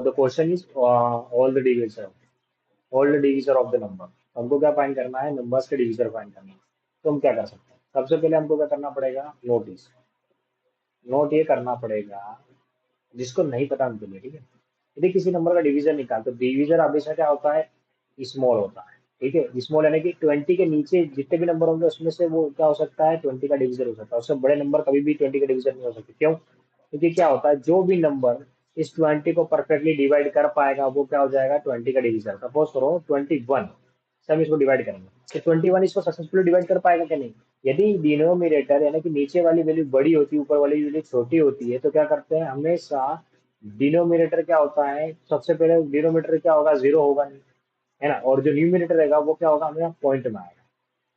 The question is all the divisor of the number. हमको क्या find करना है, नंबर्स के डिवीजर फाइंड करना है। तो हम क्या कर सकते हैं, सबसे पहले हमको क्या करना पड़ेगा, नोटिस नोट ये करना पड़ेगा, जिसको नहीं पता उनके लिए, ठीक है। यदि किसी नंबर का डिवीजर निकाल, तो डिवीजर हमेशा क्या होता है, स्मॉल होता है, ठीक है। स्मॉल यानी कि 20 के नीचे जितने भी नंबर होंगे उसमें से वो क्या हो सकता है, 20 का डिवीजर हो सकता है। उससे बड़े नंबर कभी भी 20 का डिवीजर नहीं हो सकते। क्यों? क्योंकि क्या होता है, जो भी नंबर इस 20 को परफेक्टली डिवाइड कर पाएगा वो क्या हो जाएगा, 20 का डिवीजर। सपोज करो 21 से हम इसको डिवाइड करेंगे, तो 21 इसको सक्सेसफुली डिवाइड कर पाएगा कि नहीं। यदि डिनोमिनेटर यानी कि नीचे वाली वैल्यू बड़ी होती है, ऊपर वाली वैल्यू छोटी होती है, तो क्या करते हैं हमेशा, डिनोमिनेटर क्या होता है, सबसे पहले डिनोमिनेटर क्या होगा, जीरो होगा नहीं, है ना। और जो न्यूमिनेटर रहेगा वो क्या होगा, हमें पॉइंट में आएगा।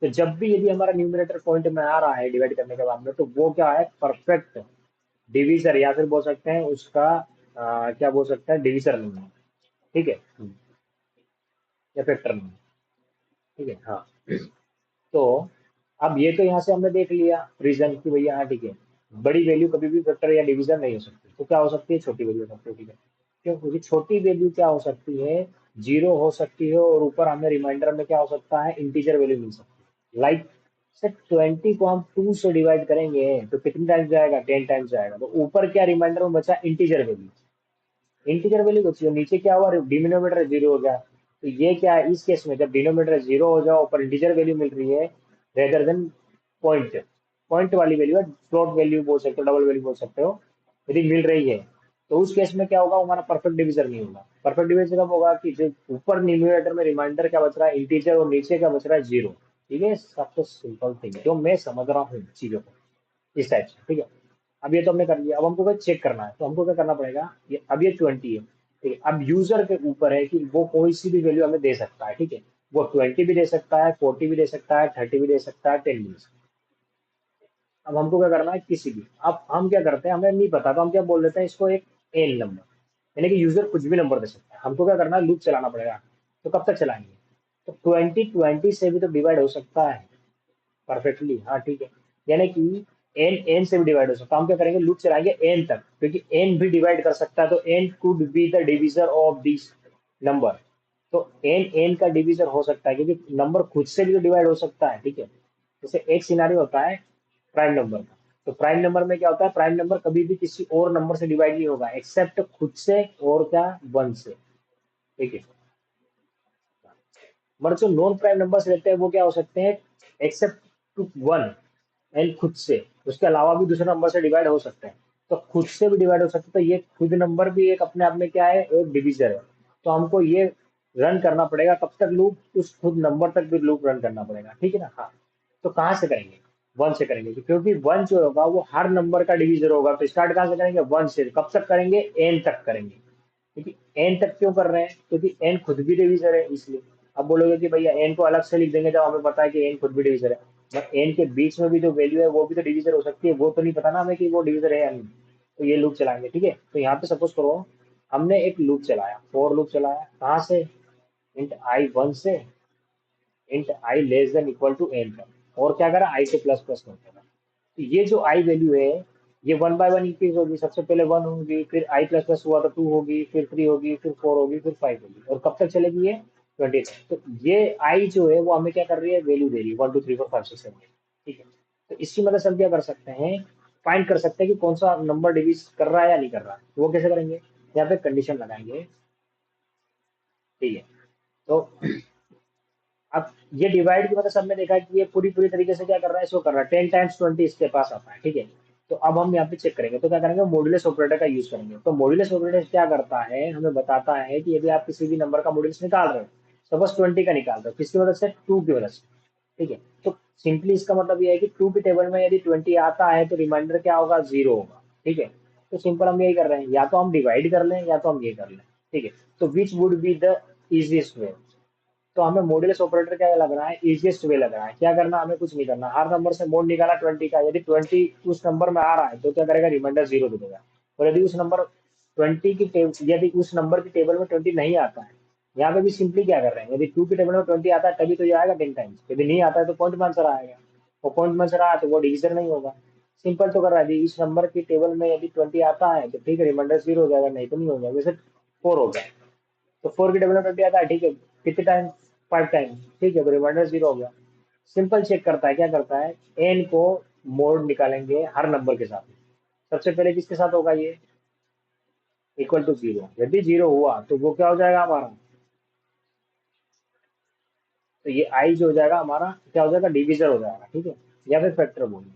तो जब भी यदि हमारा न्यूमिनेटर पॉइंट में आ रहा है डिवाइड करने के बाद में, तो वो क्या है, परफेक्ट डिवीजर, या फिर बोल सकते हैं उसका क्या बोल सकते हैं, डिवीजर नहीं है, ठीक है, या फैक्टर नहीं है, ठीक है, हाँ। तो अब ये तो यहाँ से हमने देख लिया रीजन कि भैया हाँ ठीक है, बड़ी वैल्यू कभी भी फैक्टर या डिवीजन नहीं हो सकती, तो क्या हो सकती है, छोटी वैल्यू हो सकती है, ठीक है। क्यों? क्योंकि छोटी वैल्यू क्या हो सकती है, जीरो हो सकती है, और ऊपर हमें रिमाइंडर में क्या हो सकता है, इंटीजर वैल्यू मिल सकती है। लाइक सर 20 को हम 2 से डिवाइड करेंगे तो कितनी टाइम्स जाएगा, 10 टाइम्स जाएगा। तो ऊपर क्या रिमाइंडर में बचा, इंटीजर वैल्यू, इंटीजर वैल्यू बची, और नीचे क्या हुआ, डिनोमिनेटर जीरो हो गया। तो ये क्या है, इस केस में जब डिनोमिनेटर जीरो हो जाओ, ऊपर इंटीजर वैल्यू मिल रही है रेदर देन पॉइंट, पॉइंट वाली वैल्यू है, फ्लोट वैल्यू बोल सकते हो, डबल वैल्यू बोल सकते हो, यदि मिल रही है, तो उस केस में क्या होगा, हमारा परफेक्ट डिवीजर नहीं होगा। परफेक्ट डिवीजर कब होगा, कि जो ऊपर न्यूमिनेटर में रिमाइंडर क्या बच रहा है, इंटीजर, और नीचे क्या बच रहा है, जीरो। ठीक है, सबसे सिंपल थिंग जो मैं समझ रहा हूँ चीजों को, इस टाइप से, ठीक है। अब ये तो हमने कर लिया, अब हमको चेक करना है, तो हमको क्या करना पड़ेगा, ये अब ये 20 है, ठीक है। अब यूजर के ऊपर है कि वो कोई सी भी वैल्यू हमें दे सकता है, ठीक है। वो 20 भी दे सकता है, 40 भी दे सकता है, 30 भी दे सकता है, 10 भी दे सकता है। अब हमको क्या करना है, किसी भी, अब हम क्या करते हैं, हमें नहीं पता तो हम क्या बोल देते हैं इसको, एक एन नंबर, यानी कि यूजर कुछ भी नंबर दे सकता है। हमको क्या करना है, लूप चलाना पड़ेगा। तो कब तक चलाएंगे, तो 20 से भी तो डिवाइड हो सकता है परफेक्टली, हाँ ठीक है। यानी कि एन एन से भी डिवाइड हो सकता है। हम क्या करेंगे, लूप चलाएंगे एन तक, क्योंकि एन भी डिवाइड कर सकता है, तो N could be the divisor of this number. तो एन एन का डिवीजर हो सकता है, क्योंकि नंबर खुद से भी तो डिवाइड हो सकता है, ठीक है। जैसे एक सिनारी होता है प्राइम नंबर का, तो प्राइम नंबर में क्या होता है, प्राइम नंबर कभी भी किसी और नंबर से डिवाइड नहीं होगा एक्सेप्ट खुद से, और क्या, वन से, ठीक है। मगर जो नॉन प्राइम नंबर्स रहते हैं वो क्या हो सकते हैं, एक्सेप्ट टू वन एंड खुद से, उसके अलावा भी दूसरे नंबर से डिवाइड हो सकते हैं। तो खुद से भी डिवाइड हो सकते हैं, तो ये खुद नंबर भी एक अपने आप में क्या है, एक डिवीजर है। तो हमको ये रन करना पड़ेगा, कब तक लूप, उस खुद नंबर तक भी लूप रन करना पड़ेगा, ठीक है ना, हाँ। तो कहाँ से करेंगे, वन से करेंगे, क्योंकि वन जो होगा वो हर नंबर का डिवीजर होगा। तो स्टार्ट कहाँ से करेंगे, वन से, कब तक करेंगे, एन तक करेंगे। क्योंकि एन तक क्यों कर रहे हैं, क्योंकि एन खुद भी डिवीजर है इसलिए। अब बोलोगे कि भैया एन को अलग से लिख देंगे जब हमें पता है कि एन खुद भी डिवीजर है, बट एन के बीच में भी जो वैल्यू है वो भी तो डिवीजर हो सकती है, वो तो नहीं पता ना हमें कि वो डिवीजर है या नहीं। तो ये लूप चलाएंगे, ठीक है। तो यहाँ पे सपोज करो हमने एक लूप चलाया, फॉर लूप चलाया, कहाँ से, इंट आई वन से int I less than equal to N तक, और क्या करा, आई से प्लस प्लस करते रहा। तो ये जो आई वैल्यू है, ये वन बाय वन इंक्रीज होगी, सबसे पहले वन होगी, फिर आई प्लस प्लस हुआ तो टू होगी, फिर थ्री होगी, फिर फोर होगी, फिर फाइव होगी, और कब तक चलेगी ये, 20 तक। तो ये आई जो है वो हमें क्या कर रही है, वैल्यू दे रही है 1 2 3 4 5 6 7, ठीक है। तो इसकी मदद से हम क्या कर सकते हैं, फाइंड कर सकते हैं कि कौन सा नंबर डिवीज कर रहा है या नहीं कर रहा है। वो कैसे करेंगे, यहाँ पे कंडीशन लगाएंगे, ठीक है। तो अब ये डिवाइड की मतलब सबने देखा है कि ये पूरी पूरी तरीके से क्या कर रहा है, इसको कर रहा है 10 टाइम्स 20 इसके पास आता है, ठीक है। तो अब हम यहाँ पे चेक करेंगे, तो क्या करेंगे, मॉड्यूलस ऑपरेटर का यूज करेंगे। तो मॉड्यूलस ऑपरेटर क्या करता है, हमें बताता है कि यदि आप किसी भी नंबर का मॉड्यूलस निकाल रहे हो, सपोज 20 का निकाल रहे हो, किसकी मदद से, टू की मदद से, ठीक है। तो सिंपली इसका मतलब ये है कि टू की टेबल में यदि 20 आता है तो रिमाइंडर क्या होगा, जीरो होगा, ठीक है। तो सिंपल हम यही कर रहे हैं, या तो हम डिवाइड कर लें या तो हम ये कर लें, ठीक है। तो which would be the easiest way, तो हमें मॉड्यूलस ऑपरेटर क्या लग रहा है, इजीएस्ट वे लग रहा है। क्या करना, हमें कुछ नहीं करना, हर नंबर से मोड निकाला 20 का, यदि 20 उस नंबर में आ रहा है तो क्या करेगा, रिमाइंडर जीरो दे देगा। और यदि उस नंबर 20 की यदि उस नंबर की टेबल में 20 नहीं आता है, यहाँ पे भी सिंपली क्या कर रहे हैं, यदि टू की टेबल में 20 आता है तभी तो ये आएगा 10 टाइम्स, यदि नहीं आता है तो पॉइंट में आंसर आएगा। और पॉइंट में आंसर आया तो वो डिवीजन नहीं होगा। सिंपल तो कर रहा है, यदि इस नंबर की टेबल में यदि 20 आता है तो ठीक है, रिमाइंडर जीरो हो जाएगा, नहीं तो नहीं हो जाएगा। वैसे 4 हो गया, तो 4 की डबल 20 आता है, ठीक है, कितने टाइम, 5 टाइम, ठीक है, तो रिमाइंडर 0 हो गया। सिंपल चेक करता है, क्या करता है, एन को मोड निकालेंगे हर नंबर के साथ। सबसे पहले किसके साथ होगा ये, इक्वल टू 0, यदि 0 हुआ तो वो क्या हो जाएगा हमारा, तो ये आई जो हो जाएगा हमारा क्या हो जाएगा, डिविजर हो जाएगा, ठीक है, या फिर फैक्टर बोलिए।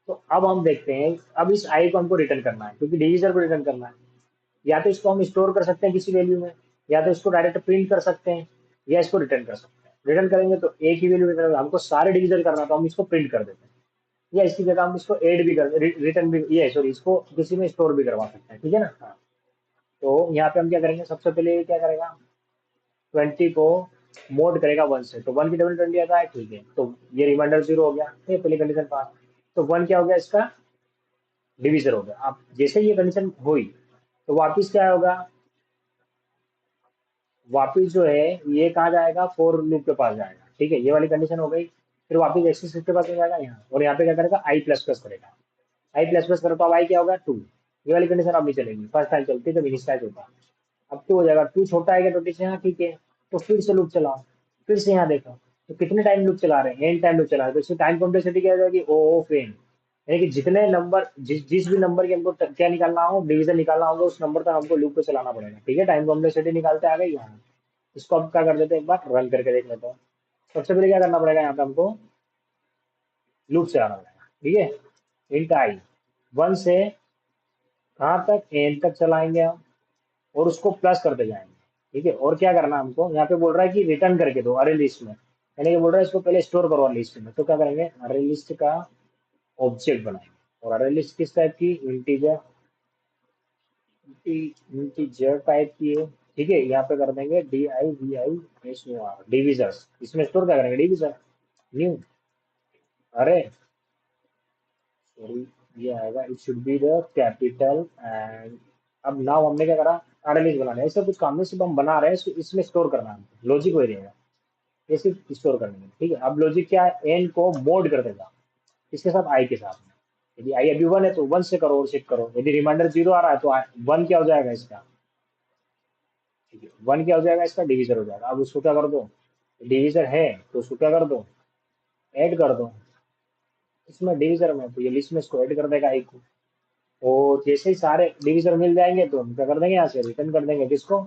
तो अब हम देखते हैं, अब इस आई को हमको रिटर्न करना है, क्योंकि डिविजर को रिटर्न करना है। या तो इसको हम स्टोर कर सकते हैं किसी वैल्यू में, या तो इसको डायरेक्ट प्रिंट कर सकते हैं, या इसको रिटर्न कर सकते हैं। रिटर्न करेंगे तो एक ही वैल्यू रिटर्न होगा, हमको सारे डिविजन करना तो हम इसको प्रिंट कर देते हैं, या इसकी जगह हम इसको ऐड भी कर, रिटर्न भी, ये सॉरी, इसको किसी में स्टोर भी करवा सकते हैं, ठीक है ना। हाँ, तो यहाँ पे हम क्या करेंगे, सबसे पहले ये क्या करेगा, 20 को मोड करेगा 1 से, तो 1 की डबल 20 आता है, ठीक है, तो ये रिमाइंडर 0 हो गया, ये पहली कंडीशन पास। तो 1 क्या हो गया, इसका डिविजन हो गया। अब जैसे ये कंडीशन हुई, तो वापिस क्या होगा, वापिस जो है ये कहाँ जाएगा, फोर लूप के पास जाएगा, ठीक है, ये वाली कंडीशन हो गई। फिर वापिस एक्सिस के पास में जाएगा यहाँ, और यहाँ पे क्या करेगा, आई प्लस प्लस करेगा। आई प्लस प्लस करो तो अब आई क्या होगा, 2। ये वाली कंडीशन अब नहीं चलेगी, फर्स्ट टाइम चलती है जब इनिशियलाइज होता है। अब 2 हो जाएगा, 2 छोटा है क्या 20 से, हाँ ठीक है। तो फिर से लूप चलाओ, फिर से यहाँ देखो, तो कितने टाइम लूप चला रहे हैं, एन टाइम लूप चला रहे हैं, तो इसकी टाइम कॉम्प्लेक्सिटी क्या हो जाएगी, ओ ऑफ एन, यानी कि जितने नंबर, जिस भी नंबर की हमको क्या निकालना हो, डिवीजन निकालना होगा, उस नंबर तक हमको लूप को चलाना पड़ेगा, ठीक है। टाइम कॉम्प्लेक्सिटी निकालते आ गई यहाँ। इसको अब क्या कर देते हैं, एक बार रन करके देख लेते हैं। सबसे पहले क्या करना पड़ेगा, यहाँ पे हमको लूप चलाना पड़ेगा, ठीक है। इंट आई 1 से कहाँ तक, एन तक चलाएंगे हम, और उसको प्लस करते जाएंगे, ठीक है। और क्या करना है हमको, यहाँ पे बोल रहा है कि रिटर्न करके दो अरे लिस्ट में, यानी कि बोल रहा है इसको पहले स्टोर करो लिस्ट में। तो क्या करेंगे, अरे लिस्ट का ऑब्जेक्ट बनाएंगे, और अरे लिस्ट किस टाइप की, इंटीजर, इंटीजर टाइप की है, ठीक है। यहाँ पे कर देंगे D I V I S O R, divisors, इसमें स्टोर क्या करेंगे, डिविजर, न्यू, अरे सॉरी, ये आएगा, it should be the capital N. अब नाउ हमने क्या करा, अरे बनाना है, ऐसा कुछ काम नहीं, सिर्फ हम बना रहे हैं, इसमें स्टोर करना है, लॉजिक वही रहेगा, ये सिर्फ स्टोर करने में, ठीक है। अब लॉजिक क्या है, एन को मोड कर देगा, इसके साथ आई के साथ में। यदि आई अभी 1 है तो 1 से करो और चेक करो, यदि रिमाइंडर 0 आ रहा है तो 1 क्या हो जाएगा इसका, ठीक है, 1 क्या हो जाएगा इसका, डिविजर हो जाएगा। अब उसको क्या कर दो, डिविजर है तो उसको क्या कर दो, ऐड कर दो, इसमें डिविजर में, तो ये लिस्ट में इसको ऐड कर देगा आई को। और जैसे ही सारे डिविजर मिल जाएंगे तो हम क्या कर देंगे, यहाँ से रिटर्न कर देंगे किसको,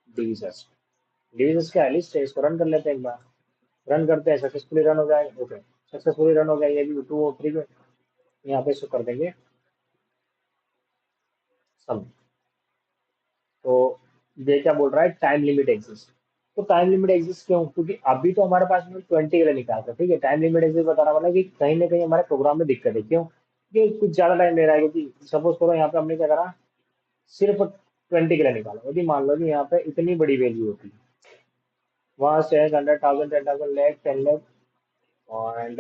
डिविजर्स। डिविजर्स क्या है, लिस्ट है, इसको रन कर लेते हैं एक बार। रन करते हैं, सक्सेसफुली रन हो जाएगा, ओके, सक्सेसफुली रन हो गया, ये भी 2 और 3 पे यहाँ पे इसको कर देंगे सम। तो ये क्या बोल रहा है, टाइम लिमिट एग्जिस्ट। तो टाइम लिमिट एग्जिस्ट क्यों, क्योंकि अभी तो हमारे पास में 20 के लिए निकाल था, ठीक है। टाइम लिमिट एग्जिस्ट बता रहा मतलब कि कहीं ना कहीं हमारे प्रोग्राम में दिक्कत है, क्यों, क्योंकि कुछ ज्यादा टाइम ले रहा है, क्योंकि सपोज करो यहाँ पे हमने क्या करा, सिर्फ 20 के लिए निकाला। यदि मान लो कि यहाँ पे इतनी बड़ी वैल्यू होती है, वहां से 100,000 10,000 लाख 10 लाख एंड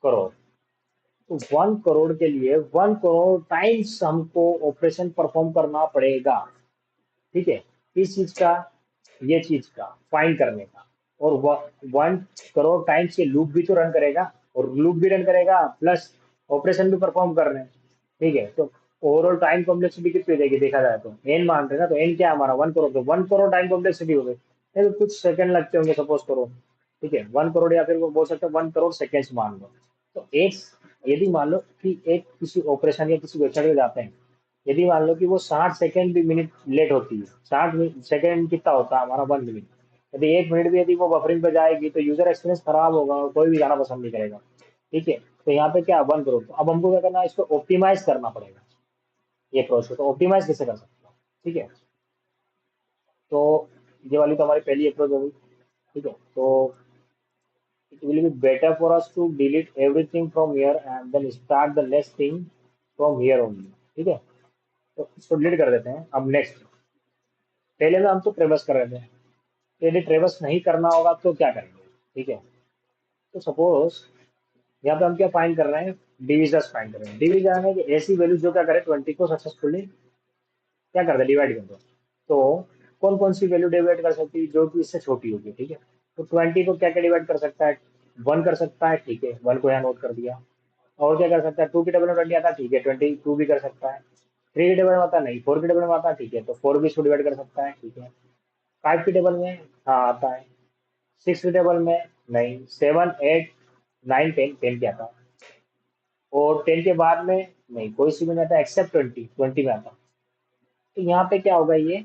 करोड़, तो 1 करोड़ के लिए 1 करोड़ टाइम्स हमको ऑपरेशन परफॉर्म करना पड़ेगा, ठीक है। किस चीज का, ये चीज का फाइंड करने का। और 1 करोड़ टाइम्स ये लूप भी तो रन करेगा, और लूप भी रन करेगा प्लस ऑपरेशन भी परफॉर्म कर रहे हैं, ठीक है। तो ओवरऑल टाइम कॉम्प्लेक्सिटी कितनी हो जाएगी, देखा जाए तो एन मान रहे हैं ना, तो एन क्या है हमारा 1 करोड़, तो 1 करोड़ टाइम कॉम्प्लेक्सिटी हो गई। नहीं तो कुछ सेकंड लगते होंगे सपोज करो, ठीक है, 1 करोड़, या फिर वो बोल सकते हैं 1 करोड़ सेकेंड्स मान लो। तो एक, यदि मान लो कि एक किसी ऑपरेशन या किसी वेबसाइट पे जाते हैं, यदि मान लो कि वो 60 सेकेंड भी मिनट लेट होती है, 60 सेकेंड कितना होता है हमारा, 1 मिनट, यदि 1 मिनट भी यदि वो बफरिंग पे जाएगी तो यूजर एक्सपीरियंस खराब होगा और कोई भी जाना पसंद नहीं करेगा, ठीक है। तो यहाँ पे क्या 1 करोड़, तो अब हमको क्या करना है, इसको ऑप्टिमाइज करना पड़ेगा, ये प्रोसेस। तो ऑप्टिमाइज कैसे कर सकते हो, ठीक है। तो ये वाली तो हमारी पहली अप्रोच होगी, ठीक है। तो it will be better for us to delete everything from here and then start the next thing from here only, ठीक है। तो इसको डिलीट कर देते हैं। अब नेक्स्ट, पहले में हम तो ट्रेवर्स कर रहे थे, तो यदि ट्रेवर्स नहीं करना होगा तो क्या करेंगे, ठीक है। तो सपोज यहाँ पे हम क्या फाइंड कर रहे हैं, डिविजर्स फाइंड कर रहे हैं। डिविजन है कि ऐसी वैल्यू जो क्या करे, 20 को सक्सेसफुली क्या कर दे, डिवाइड कर दो। तो कौन कौन सी वैल्यू डिवाइड कर सकती है, जो कि इससे छोटी होगी, ठीक है। तो 20 को क्या क्या डिवाइड कर सकता है, 1 कर सकता है, ठीक है, 1 को यहाँ नोट कर दिया। और क्या कर सकता है, 2 की डबल 20 आता है, ठीक है, 22 भी कर सकता है, 3 के टेबल में आता नहीं, 4 के टेबल में आता है, ठीक है, तो 4 भी इसको डिवाइड कर सकता है, ठीक है। 5 के टेबल में हाँ आता है। 6 के टेबल में नहीं। 7 8 9 10, 10 क्या आता है। और 10 के बाद में नहीं, कोई सी में नहीं आता एक्सेप्ट 20, 20 में आता है। तो यहाँ पे क्या होगा, ये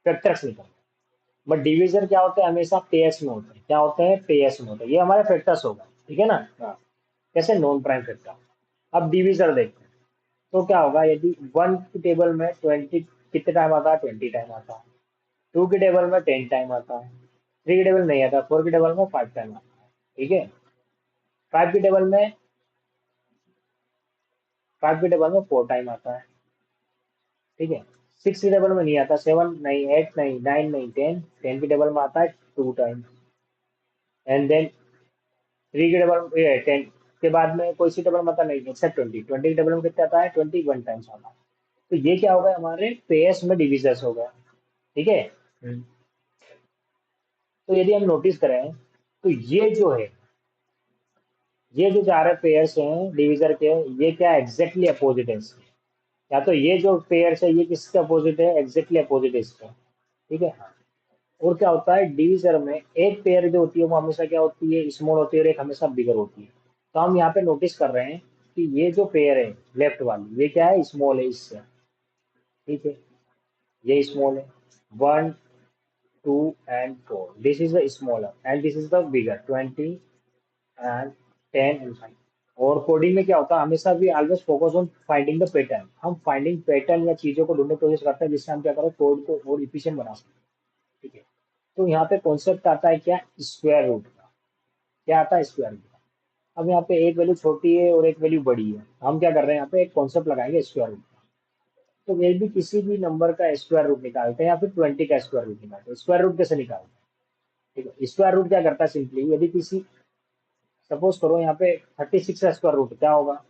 फैक्टर्स निकल। बट डिवीजन क्या होता है, हमेशा पेयर्स में होते हैं। क्या होते हैं, पेयर्स में होते हैं। ये हमारे फैक्टर्स होगा, ठीक है ना। हाँ। कैसे, नॉन प्राइम फैक्टर। अब डिवीजर देखते हैं। तो क्या होगा, यदि 1 की टेबल में 20 कितने टाइम आता है, 20 टाइम आता है। 2 की टेबल में 10 टाइम आता है। 3 की टेबल नहीं आता, 4 की टेबल में 5 टाइम आता है, ठीक है। 5 की टेबल में 5 की टेबल में 4 टाइम आता है, ठीक है। 6 की टेबल में नहीं आता, 7 नहीं, 8 नहीं, 9 नहीं, 10, 10 की टेबल में आता है 2 टाइम। एंड देन 3 की टेबल 10 के बाद में कोई सी टेबल में आता नहीं एक्सेप्ट 20, 20 की टेबल में कितने आता है, 21 टाइम्स आता है। तो ये क्या होगा, हमारे पेयर्स में डिविजर्स हो गए, ठीक है। हम्म। तो यदि हम नोटिस करें, तो ये जो है, ये जो चार पेयर्स हैं डिविजर के, ये क्या एग्जैक्टली अपोजिट है इसके। या तो ये जो पेयर्स है ये किसके अपोजिट है, एग्जैक्टली अपोजिट है इसके, ठीक है। और क्या होता है, डिवीजर में एक पेयर जो होती है वो हमेशा क्या होती है, स्मॉल होती है, और एक हमेशा बिगर होती है। तो हम यहाँ पे नोटिस कर रहे हैं कि ये जो पेयर है लेफ्ट वाली, ये क्या है, स्मॉल है इससे, ठीक है। ये स्मॉल है, 1 2 and 4, this is the smaller and this is the bigger, 20 and 10 and 5। और कोडिंग में क्या होता है, हमेशा भी always focus on finding the pattern. हम फाइंडिंग पैटर्न या चीजों को ढूंढने की कोशिश करते हैं, जिससे हम क्या करें, कोड को और इफिशिएंट बना सकते हैं, ठीक है। तो यहाँ पे कॉन्सेप्ट आता है क्या, स्क्वायर रूट का। क्या आता है, स्क्वायर रूट का। अब यहाँ पे एक वैल्यू छोटी है और एक वैल्यू बड़ी है, हम क्या कर रहे हैं, यहाँ पे एक कॉन्सेप्ट लगाएंगे स्क्वायर रूट का। तो ये भी किसी भी नंबर का स्क्वायर रूट निकालते हैं, या फिर 20 का स्क्वायर रूट निकालते हैं। स्क्वायर रूट कैसे निकालते हैं, ठीक है। स्क्वायर रूट क्या करता है, सिंपली यदि किसी, सपोज करो यहाँ पे 36 का स्क्वायर रूट क्या होगा,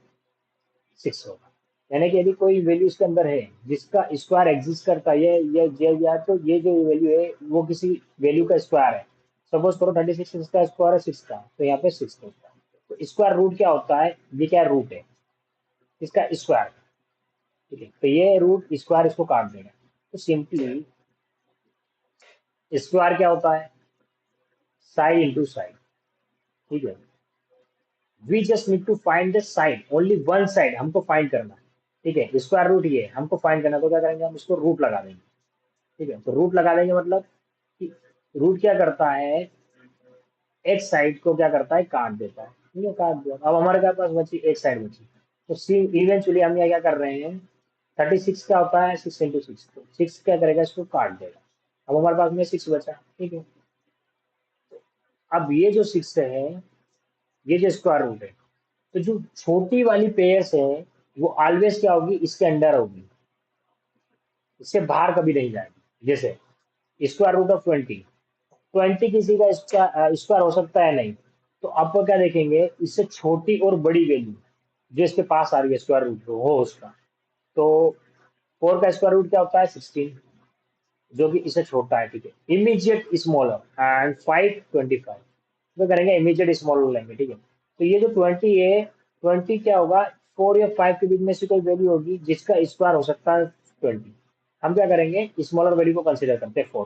6 होगा। यानी कि यदि कोई वैल्यू इसके अंदर है जिसका स्क्वायर एग्जिस्ट करता है, ये या तो ये जो वैल्यू है वो किसी वैल्यू का स्क्वायर है। सपोज करो 36 का स्क्वायर है 6 का, तो यहाँ पे 6 होता है। तो स्क्वायर रूट क्या होता है, ये क्या रूट है इसका, स्क्वायर, ठीक है। तो ये रूट स्क्वायर इसको काट देगा। तो सिंपली स्क्वायर क्या होता है, साइड इंटू साइड, ठीक है। We just need to find the side, only one side हमको फाइंड करना है, ठीक है। स्क्वायर रूट ये हमको फाइंड करना है, तो क्या करेंगे, हम इसको रूट लगा देंगे, ठीक है। तो रूट लगा देंगे मतलब कि रूट क्या करता है, एक साइड को क्या करता है, काट देता है, ठीक है। काट दिया, अब हमारे क्या पास बची, एक साइड बची। तो सी इवेंचुअली हम यहाँ क्या कर रहे हैं, 36 क्या होता है, 6 इंटू 6, तो 6 क्या करेगा, इसको काट देगा। अब हमारे पास में 6 बचा, ठीक है। अब ये जो 6 है, ये जो स्क्वायर रूट है, तो जो छोटी वाली पेयर्स है वो ऑलवेज क्या होगी, इसके अंडर होगी, इससे बाहर कभी नहीं जाएगी। जैसे स्क्वायर रूट ऑफ 20, 20 किसी का स्क्वायर हो सकता है नहीं। तो आपको क्या देखेंगे, इससे छोटी और बड़ी वैल्यू जो इसके पास आ रही है स्क्वायर रूट हो उसका। तो 4 का स्क्वायर रूट क्या होता है, 16, जो कि इससे छोटा है, ठीक है। इमीडिएट स्मॉलर एंड 5 25, तो करेंगे इमीडिएट स्मॉलर लेंगे, ठीक है। तो ये जो 20 है, 20 क्या होगा, 4 या 5 के बीच में से कोई वैल्यू होगी जिसका स्क्वायर हो सकता है 20। हम क्या करेंगे, स्मॉलर वैल्यू को कंसिडर करते हैं 4,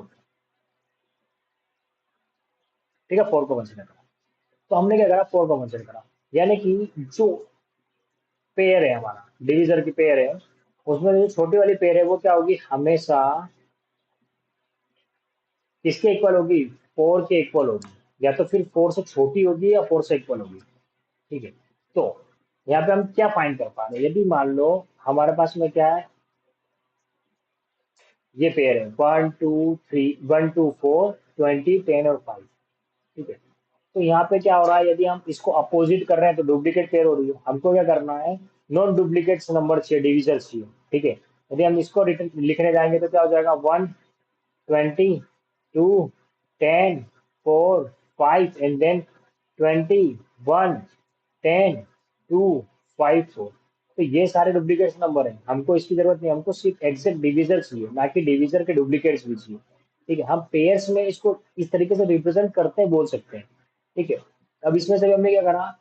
ठीक है। 4 को कंसिडर करा, तो हमने क्या करा, 4 को कंसिडर करा। यानी कि जो पेयर है हमारा, डिवीजर की पेयर है, उसमें जो छोटी वाली पेयर है वो क्या होगी, हमेशा किसके इक्वल होगी, 4 के इक्वल होगी। या तो फिर 4 से छोटी होगी या 4 से इक्वल होगी, ठीक है। तो यहाँ पे हम क्या फाइंड कर पा रहे हैं, यदि मान लो हमारे पास में क्या है, ये पेयर है 1 2 3, 1 2 4 20 10 और 5, ठीक है। तो यहाँ पे क्या हो रहा है, यदि हम इसको अपोजिट कर रहे हैं तो डुप्लीकेट पेयर हो रही है। हमको क्या करना है, नॉन डुप्लीकेट नंबर चाहिए, डिविजर चाहिए, ठीक है। यदि हम इसको लिखने जाएंगे तो क्या हो जाएगा, 1 20 2 10 4 5 एंड देन 20 1 10 2 5 4। तो ये सारे डुप्लीकेट्स नंबर हैं, हमको इसकी जरूरत नहीं, हमको सिर्फ एग्जैक्ट डिविजर चाहिए, ना कि डिविजर के डुप्लीकेट्स भी चाहिए, ठीक है। हम पेयर्स में इसको इस तरीके से रिप्रेजेंट करते हैं, बोल सकते हैं, ठीक है। अब इसमें से हमने क्या करा,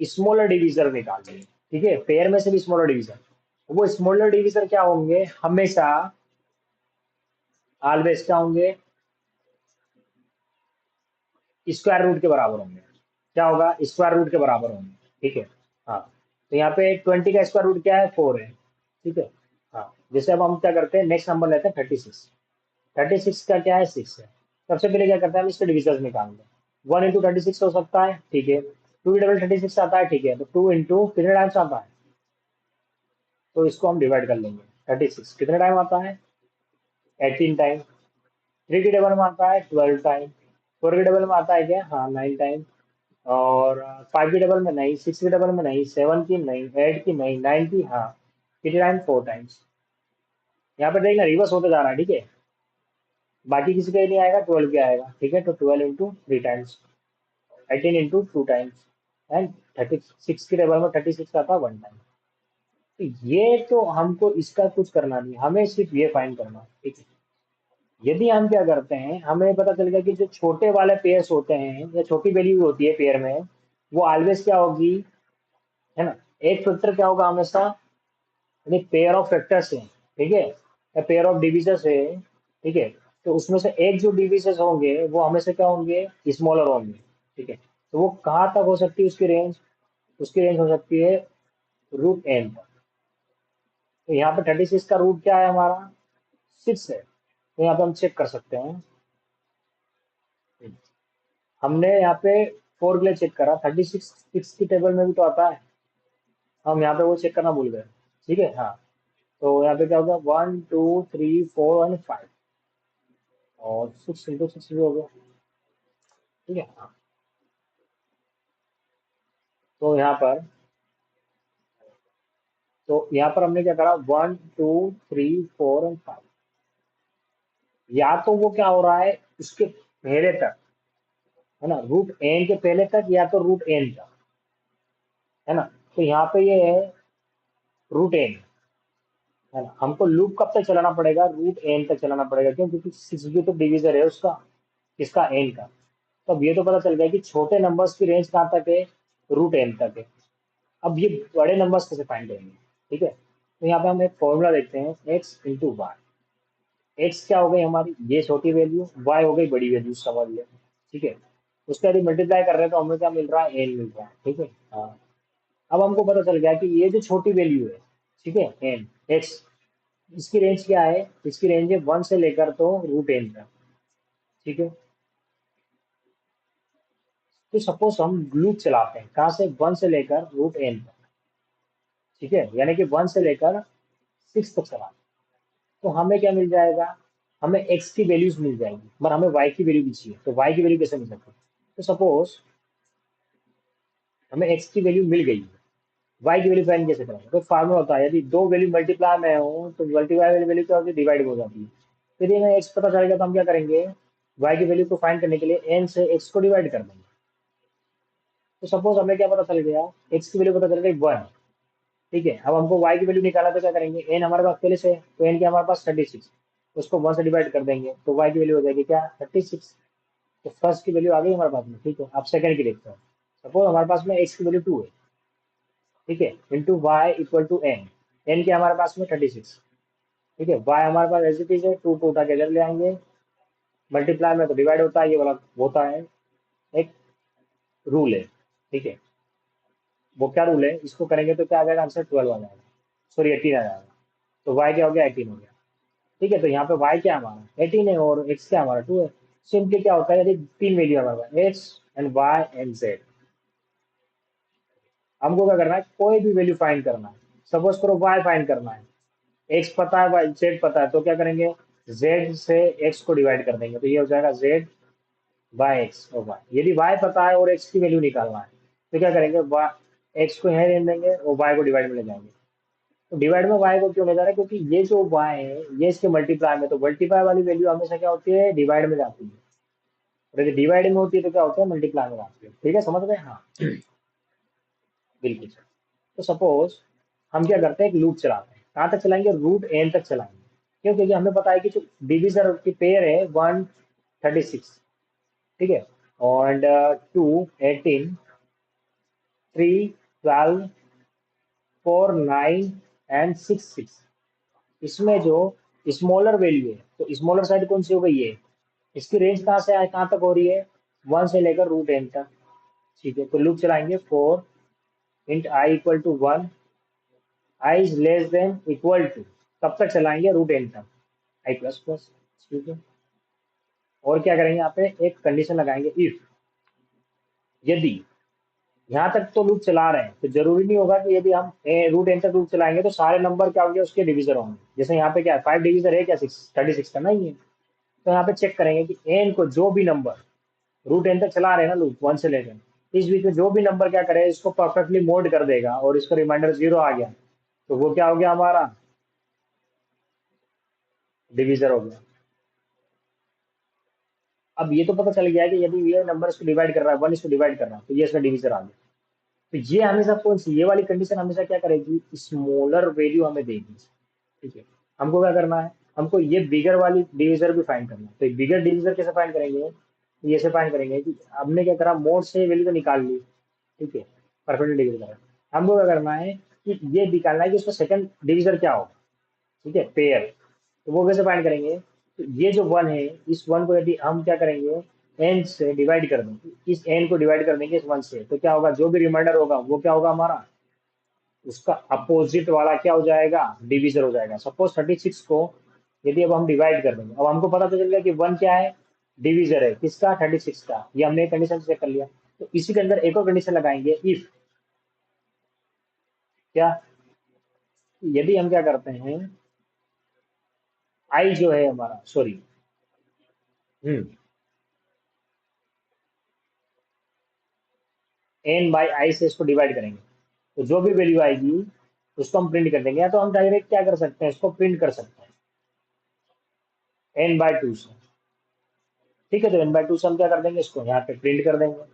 स्मॉलर डिविजर निकाल लिया, ठीक है, पेयर में से भी स्मॉलर डिवीजर, वो स्मॉलर डिवीजर क्या होंगे, हमेशा ऑलवेज क्या होंगे, स्क्वायर रूट के बराबर होंगे। क्या होगा, स्क्वायर रूट के बराबर होंगे। ठीक है। हाँ, तो यहाँ पे 20 का स्क्वायर रूट क्या है, 4 है। ठीक है। हाँ, जैसे अब हम क्या करते हैं, नेक्स्ट नंबर लेते हैं 36। 36 का क्या है, 6 है। सबसे पहले क्या करते हैं, हम इसके डिविजन निकालते हैं। 1 इंटू 36 हो सकता है, ठीक है। 2 डबल 36 आता है, ठीक है। तो 2 इंटू कितने टाइम्स आता है, तो इसको हम डिवाइड कर लेंगे। 36 कितने टाइम आता है, 18 टाइम। 3 की डबल में आता है 12 टाइम। 4 की डबल में आता है क्या, हाँ 9 टाइम। और 5 की डबल में नहीं, 6 की डबल में नहीं, 7 की नहीं, 8 की नहीं, 9 की हाँ। कितने टाइम, 4 टाइम्स। यहाँ पे देखना रिवर्स होते जा रहा है, ठीक है। बाकी किसी का ही नहीं आएगा, 12 के आएगा, ठीक है। तो 12 into 3 times, 18 into 2 times, and 36 की टेबल में 36 आता है 1 टाइम। तो ये तो हमको इसका कुछ करना नहीं, हमें सिर्फ ये फाइंड करना है, ठीक है। यदि हम क्या करते हैं, हमें पता चल गया कि जो छोटे वाले पेयर्स होते हैं या छोटी वैल्यू होती है पेयर में, वो ऑलवेज क्या होगी, है ना। एक फैक्टर क्या होगा हमेशा, यानी पेयर ऑफ फैक्टर्स है, ठीक है, या पेयर ऑफ डिविजर्स है, ठीक है। तो उसमें से एक जो डिविजर्स होंगे वो हमेशा क्या होंगे, स्मॉलर होंगे, ठीक है। तो वो कहाँ तक हो सकती है उसकी रेंज, उसकी रेंज हो सकती है √n तक। तो यहाँ पे 36 का रूट क्या है हमारा, 6 है। तो यहाँ पे हम चेक कर सकते हैं, हमने यहाँ पे 4 के लिए चेक करा, 36 6 की टेबल में भी तो आता है, हम यहाँ पे वो चेक करना भूल गए। ठीक है, हाँ। तो यहाँ पे क्या होगा, 1 2 3 4 और 5, और 6 इंटू 6 भी हो गया। ठीक है, हाँ। तो यहाँ पर, हमने क्या करा, 1 2 3 4 और 5, या तो वो क्या हो रहा है उसके पहले तक, है ना, √n के पहले तक, या तो √n तक, है ना। तो यहाँ पे ये है √n, है ना। हमको लूप कब तक चलाना पड़ेगा, √n तक चलाना पड़ेगा, क्यों, क्योंकि 6 भी तो डिविजर है उसका, किसका, n का। तो अब ये तो पता चल गया कि छोटे नंबर्स की रेंज कहाँ तक है, √n तक है। अब ये बड़े नंबर्स कैसे फाइंड करेंगे, ठीक है। तो यहाँ पे हम एक फॉर्मूला देखते हैं, x इंटू वाई। एक्स क्या हो गई हमारी, ये छोटी वैल्यू, वाई हो गई बड़ी वैल्यू, समझ लिया, ठीक है। उसका यदि मल्टीप्लाई कर रहे हैं तो हमें क्या मिल रहा है, एन मिल रहा है, ठीक है, हाँ। अब हमको पता चल गया कि ये जो छोटी वैल्यू है, ठीक है, एन एक्स, इसकी रेंज क्या है, इसकी रेंज है 1 से लेकर तो √n तक, ठीक है। तो सपोज हम लूप चलाते हैं, कहाँ से, 1 से लेकर √n तक, ठीक है, यानी कि 1 से लेकर 6 तक चलाते हैं। तो हमें क्या मिल जाएगा, हमें x की वैल्यूज मिल जाएगी, पर हमें y की वैल्यू भी चाहिए, तो y की वैल्यू कैसे मिल सकती है। तो सपोज हमें x की वैल्यू मिल गई है, y की वैल्यू फाइंड कैसे करेंगे, तो फार्मूला होता है, यदि दो वैल्यू मल्टीप्लाई में हो तो मल्टीप्लाई वाली वैल्यू क्या होती है, डिवाइड हो जाती है। फिर ये हमें x पता चलेगा तो हम क्या करेंगे, y की वैल्यू को फाइंड करने के लिए n से x को डिवाइड कर देंगे। तो सपोज हमें क्या पता चल गया, x की वैल्यू पता चल गई 1, ठीक है। अब हमको y की वैल्यू निकाला तो क्या करेंगे, n हमारे पास पहले से है, तो n के हमारे पास 36, उसको 1 से डिवाइड कर देंगे तो y की वैल्यू हो जाएगी क्या, 36। तो फर्स्ट की वैल्यू आ गई हमारे पास में, ठीक है। अब सेकंड की देखते हैं। सपोज हमारे पास में x की वैल्यू 2 है, ठीक है, into y equal to N. N के हमारे पास में 36, ठीक है। वाई हमारे पास एज इट इज है, 2 को उठा के इधर ले आएंगे, मल्टीप्लाई में तो डिवाइड होता है, ये वाला होता है, एक रूल है, ठीक है। वो क्या रूल है, इसको करेंगे तो क्या आ जाएगा आंसर, 12 आ जाएगा, सॉरी 18 आ जाएगा। तो वाई क्या हो गया, 18 हो गया, ठीक है। तो यहाँ पे वाई क्या हमारा 18 है और एक्स क्या हमारा 2 है। सिंपली क्या होता है, यदि तीन वैल्यू हमारे पास, X and Y and Z, हमको क्या करना है, कोई भी वैल्यू फाइंड करना है। सपोज करो वाई फाइंड करना है, एक्स पता है, वाई जेड पता है, तो क्या करेंगे, जेड से एक्स को डिवाइड कर देंगे, तो ये हो जाएगा जेड बाय एक्स और वाई। यदि वाई पता है और एक्स की वैल्यू निकालना है, तो क्या करेंगे, एक्स को यहाँ ले देंगे और वाई को डिवाइड में ले जाएंगे। तो डिवाइड में वाई को क्यों ले जा रहे हैं, क्योंकि ये जो वाई है ये इसके मल्टीप्लाई में, तो मल्टीप्लाई वाली वैल्यू हमेशा क्या होती है, डिवाइड में जाती है, और यदि डिवाइड में होती है तो क्या होता है, मल्टीप्लाई में जाती है। ठीक है, समझ गए, हाँ बिल्कुल सर। तो सपोज हम क्या करते हैं, एक लूप चलाते हैं, कहाँ तक चलाएंगे, √n तक चलाएंगे। क्यों, क्योंकि हमें पता है कि जो डिविजर की पेयर है 1 36, ठीक है, और 2 18 3 12 4, 9 एंड 6, 6। इसमें जो स्मॉलर वैल्यू है, तो स्मॉलर साइड कौन सी हो गई है? इसकी रेंज कहाँ से आए कहाँ तक हो रही है? 1 से लेकर रूट एन तक। ठीक है, तो लूप चलाएंगे 4 int I equal to 1, I is less than equal to, कब तक चलाएंगे? रूट एन तक, आई प्लस प्लस। ठीक है, और क्या करेंगे यहाँ पे? एक कंडीशन लगाएंगे, इफ, यदि, यहाँ तक तो लूप चला रहे हैं तो जरूरी नहीं होगा कि यदि हम रूट एन तक लूप चलाएंगे तो सारे नंबर क्या होंगे? उसके डिविजर होंगे। जैसे यहाँ पे क्या है, 5 डिविजर है क्या? 36 का नहीं है। तो यहाँ पे चेक करेंगे कि एन को जो भी नंबर रूट एन तक चला रहे हैं ना लूप 1 से लेकर, इस बीच में जो भी नंबर क्या करे, इसको परफेक्टली मोड कर देगा और इसका रिमाइंडर 0 आ गया, तो वो क्या हो गया? हमारा डिविजर हो गया। अब ये तो पता चल गया है कि यदि ये नंबर इसको डिवाइड कर रहा है, 1 इसको डिवाइड कर रहा है, तो ये इसका डिविजर आ गया। तो ये हमेशा कौन सी, ये वाली कंडीशन हमेशा क्या करेगी? स्मॉलर वैल्यू हमें देगी। ठीक है, हमको क्या करना है? हमको ये बिगर वाली डिविजर भी फाइंड करना है। तो बिगर डिविजर कैसे फाइंड करेंगे? तो ये से फाइंड करेंगे कि हमने क्या करा, मोड से वैल्यू तो निकाल ली। ठीक है, परफेक्ट डिविजन करा। हमको क्या करना है कि ये निकालना है कि उसका सेकंड डिविजर क्या होगा। ठीक है, पेयर। तो वो कैसे फाइंड करेंगे? तो ये जो 1 है, इस 1 को यदि हम क्या करेंगे, एन से डिवाइड कर देंगे, इस एन को डिवाइड कर देंगे इस 1 से, तो क्या होगा? जो भी रिमाइंडर होगा वो क्या होगा हमारा? उसका अपोजिट वाला क्या हो जाएगा? डिविजर हो जाएगा। सपोज 36 को यदि अब हम डिवाइड कर देंगे, अब हमको पता तो चल गया कि 1 क्या है? डिविजर है किसका? 36 का। ये हमने कंडीशन चेक कर लिया। तो इसी के अंदर एक और कंडीशन लगाएंगे, इफ, क्या, यदि हम क्या करते हैं, आई जो है हमारा, सॉरी, एन बाई आई से इसको डिवाइड करेंगे, तो जो भी वैल्यू आएगी उसको हम प्रिंट कर देंगे, या तो हम डायरेक्ट क्या कर सकते हैं, इसको प्रिंट कर सकते हैं एन बाय टू से। ठीक है, तो एन बाय टू से हम क्या कर देंगे, इसको यहाँ पे प्रिंट कर देंगे।